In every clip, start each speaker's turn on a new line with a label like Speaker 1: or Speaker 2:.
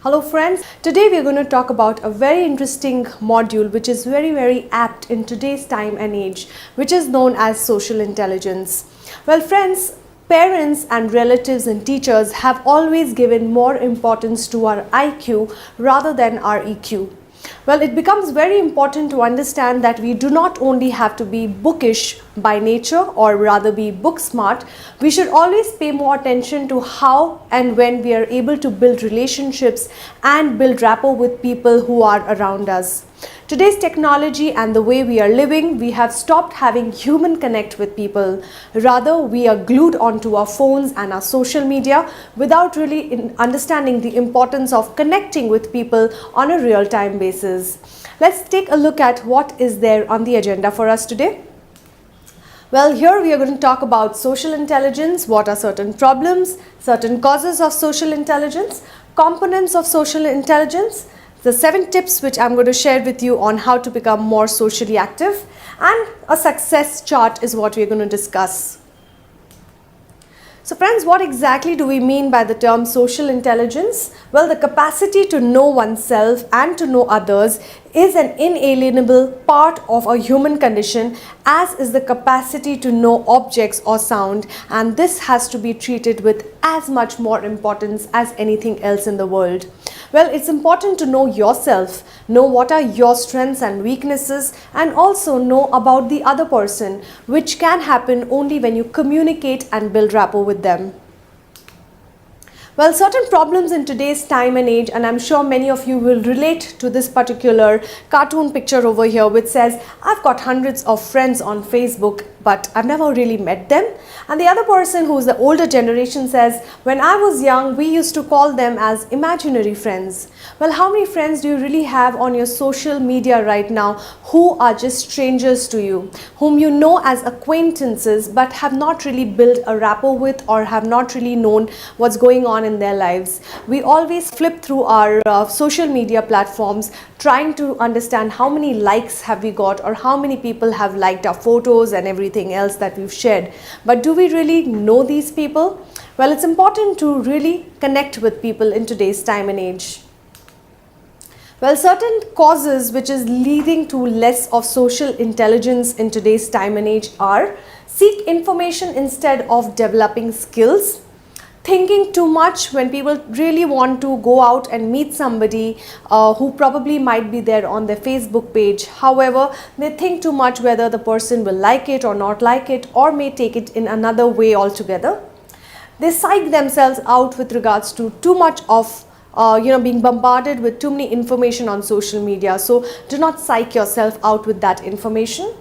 Speaker 1: Hello friends, today we are going to talk about a very interesting module which is very apt in today's time and age, which is known as social intelligence. Well friends, parents and relatives and teachers have always given more importance to our IQ rather than our EQ. Well, it becomes very important to understand that we do not only have to be bookish by nature or rather be book smart, we should always pay more attention to how and when we are able to build relationships and build rapport with people who are around us. Today's technology and the way we are living, we have stopped having human connect with people. Rather, we are glued onto our phones and our social media without really understanding the importance of connecting with people on a real-time basis. Let's take a look at what is there on the agenda for us today. Well, here we are going to talk about social intelligence, what are certain problems, certain causes of social intelligence, components of social intelligence, the 7 tips which I'm going to share with you on how to become more socially active, and a success chart is what we're going to discuss. So friends, what exactly do we mean by the term social intelligence? Well, the capacity to know oneself and to know others is an inalienable part of a human condition, as is the capacity to know objects or sound, and this has to be treated with as much more importance as anything else in the world. Well, it's important to know yourself, know what are your strengths and weaknesses, and also know about the other person, which can happen only when you communicate and build rapport with them. Well, certain problems in today's time and age, and I'm sure many of you will relate to this particular cartoon picture over here which says, I've got hundreds of friends on Facebook, but I've never really met them. And the other person, who's the older generation, says, when I was young, we used to call them as imaginary friends. Well, how many friends do you really have on your social media right now who are just strangers to you, whom you know as acquaintances but have not really built a rapport with or have not really known what's going on in their lives? We always flip through our social media platforms trying to understand how many likes have we got or how many people have liked our photos and everything else that we've shared. But do we really know these people? Well, it's important to really connect with people in today's time and age. Well, certain causes which is leading to less of social intelligence in today's time and age are: seek information instead of developing skills, thinking too much when people really want to go out and meet somebody who probably might be there on their Facebook page. However, they think too much whether the person will like it or not like it, or may take it in another way altogether. They psych themselves out with regards to too much of being bombarded with too many information on social media. So do not psych yourself out with that information.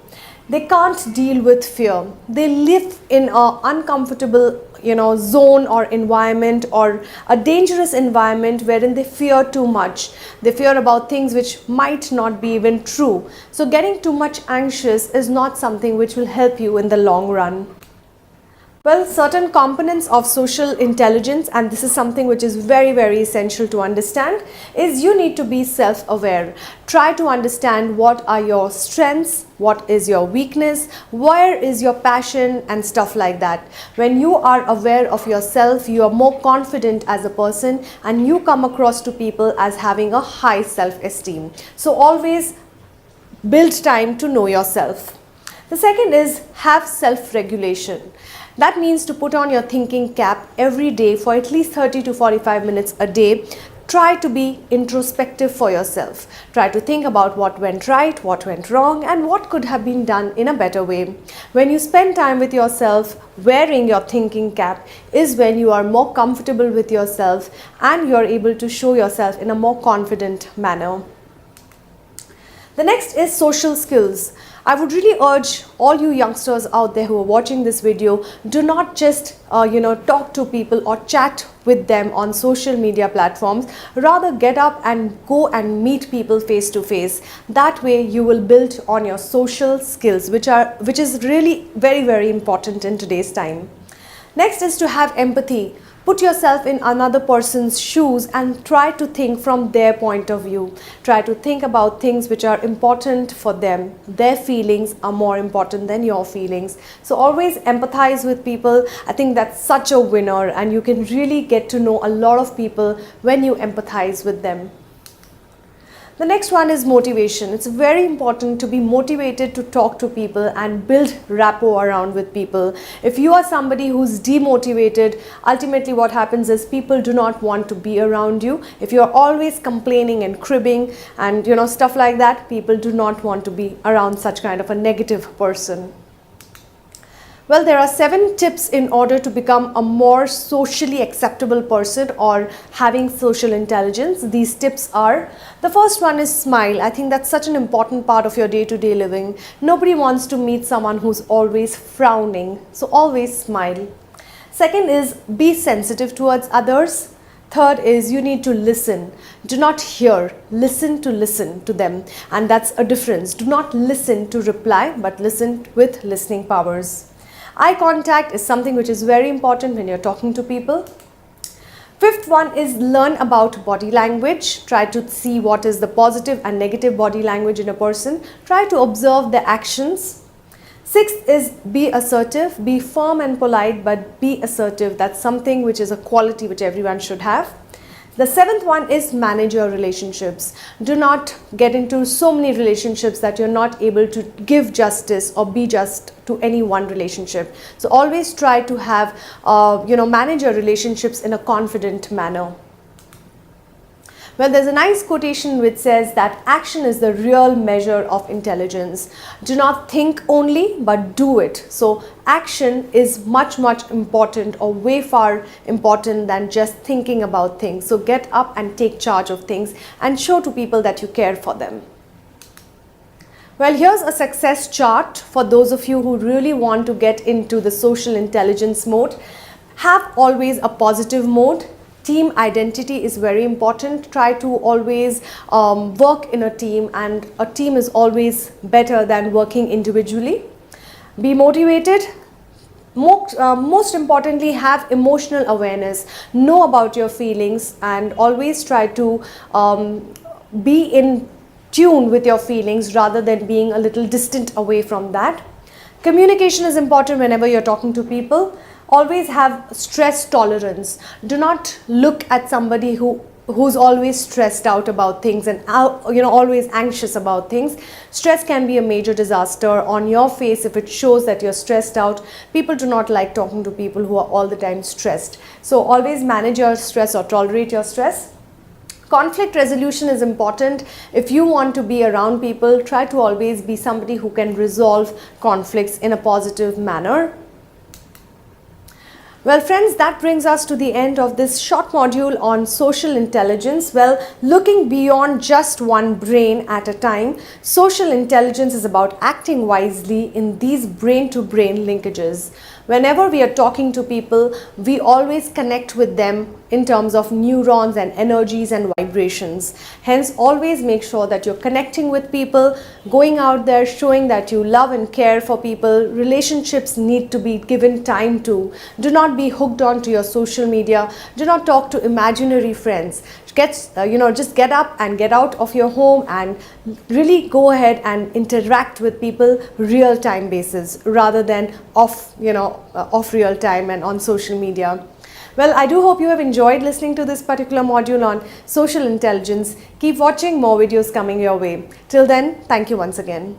Speaker 1: They can't deal with fear. They live in an uncomfortable zone or environment, or a dangerous environment wherein they fear too much. They fear about things which might not be even true. So getting too much anxious is not something which will help you in the long run. Well, certain components of social intelligence, and this is something which is very essential to understand, is you need to be self-aware. Try to understand what are your strengths, what is your weakness, where is your passion, and stuff like that. When you are aware of yourself, you are more confident as a person and you come across to people as having a high self-esteem. So always build time to know yourself. The second is have self-regulation. That means to put on your thinking cap every day for at least 30 to 45 minutes a day. Try to be introspective for yourself. Try to think about what went right, what went wrong, and what could have been done in a better way. When you spend time with yourself, wearing your thinking cap is when you are more comfortable with yourself and you are able to show yourself in a more confident manner. The next is social skills. I would really urge all you youngsters out there who are watching this video, do not just talk to people or chat with them on social media platforms. Rather get up and go and meet people face to face. That way you will build on your social skills, which is really very important in today's time. Next is to have empathy. Put yourself in another person's shoes and try to think from their point of view. Try to think about things which are important for them. Their feelings are more important than your feelings. So always empathize with people. I think that's such a winner, and you can really get to know a lot of people when you empathize with them. The next one is motivation. It's very important to be motivated to talk to people and build rapport around with people. If you are somebody who's demotivated, ultimately what happens is people do not want to be around you. If you're always complaining and cribbing and stuff like that, people do not want to be around such kind of a negative person. Well, there are 7 tips in order to become a more socially acceptable person or having social intelligence. These tips are, the first one is smile. I think that's such an important part of your day-to-day living. Nobody wants to meet someone who's always frowning, so always smile. Second is be sensitive towards others. Third is you need to listen. Do not hear, listen to them, and that's a difference. Do not listen to reply, but listen with listening powers. Eye contact is something which is very important when you're talking to people. Fifth one is learn about body language. Try to see what is the positive and negative body language in a person. Try to observe their actions. Sixth is be assertive. Be firm and polite, but be assertive. That's something which is a quality which everyone should have. The seventh one is manage your relationships. Do not get into so many relationships that you're not able to give justice or be just to any one relationship. So always try to have, manage your relationships in a confident manner. Well, there's a nice quotation which says that action is the real measure of intelligence. Do not think only, but do it. So action is much important, or way far important than just thinking about things. So get up and take charge of things and show to people that you care for them. Well, here's a success chart for those of you who really want to get into the social intelligence mode. Have always a positive mode. Team identity is very important. Try to always work in a team, and a team is always better than working individually. Be motivated. Most importantly, have emotional awareness. Know about your feelings and always try to be in tune with your feelings rather than being a little distant away from that. Communication is important whenever you're talking to people. Always have stress tolerance. Do not look at somebody who's always stressed out about things and always anxious about things. Stress can be a major disaster on your face if it shows that you're stressed out. People do not like talking to people who are all the time stressed. So always manage your stress or tolerate your stress. Conflict resolution is important. If you want to be around people, try to always be somebody who can resolve conflicts in a positive manner. Well friends, that brings us to the end of this short module on social intelligence. Well, looking beyond just one brain at a time, social intelligence is about acting wisely in these brain-to-brain linkages. Whenever we are talking to people, we always connect with them in terms of neurons and energies and vibrations. Hence, always make sure that you're connecting with people, going out there, showing that you love and care for people. Relationships need to be given time to. Do not be hooked on to your social media. Do not talk to imaginary friends. Just get up and get out of your home and really go ahead and interact with people real-time basis rather than off real time and on social media. Well, I do hope you have enjoyed listening to this particular module on social intelligence. Keep watching, more videos coming your way. Till then, thank you once again.